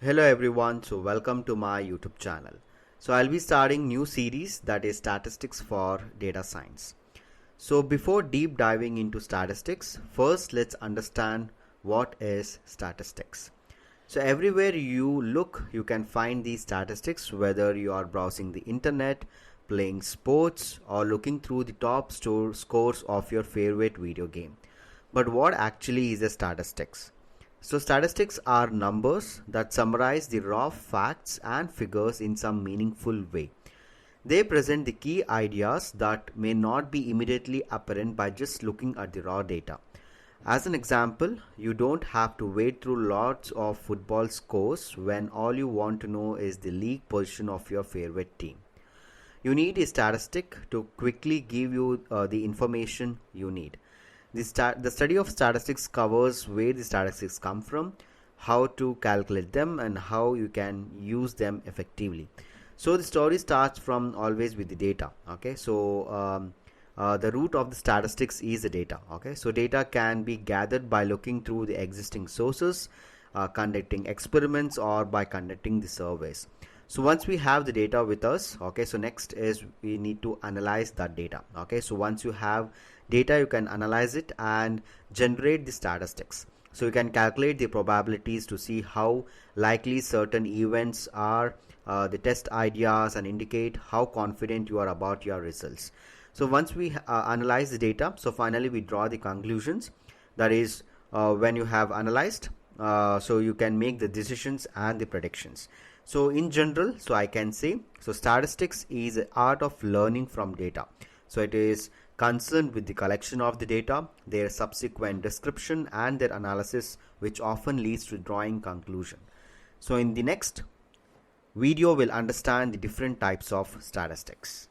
Hello everyone, so welcome to my YouTube channel. So I'll be starting new series that is statistics for data science. So before deep diving into statistics, first let's understand what is statistics. So everywhere you look, you can find these statistics whether you are browsing the internet, playing sports or looking through the top scores of your favorite video game. But what actually is a statistics? So statistics are numbers that summarize the raw facts and figures in some meaningful way. They present the key ideas that may not be immediately apparent by just looking at the raw data. As an example, you don't have to wade through lots of football scores when all you want to know is the league position of your favorite team. You need a statistic to quickly give you the information you need. The study of statistics covers where the statistics come from, how to calculate them, and how you can use them effectively. So the story starts from always with the data. Okay, so the root of the statistics is the data. Okay, so data can be gathered by looking through the existing sources, conducting experiments, or by conducting the surveys. So once we have the data with us, okay, so next is we need to analyze that data. Okay, so once you have data, you can analyze it and generate the statistics. So you can calculate the probabilities to see how likely certain events are, the test ideas, and indicate how confident you are about your results. So once we analyze the data, so finally we draw the conclusions. That is, when you have analyzed, so you can make the decisions and the predictions. So in general, so I can say, so statistics is the art of learning from data. So it is concerned with the collection of the data, their subsequent description, and their analysis, which often leads to drawing conclusion. So in the next video, we'll understand the different types of statistics.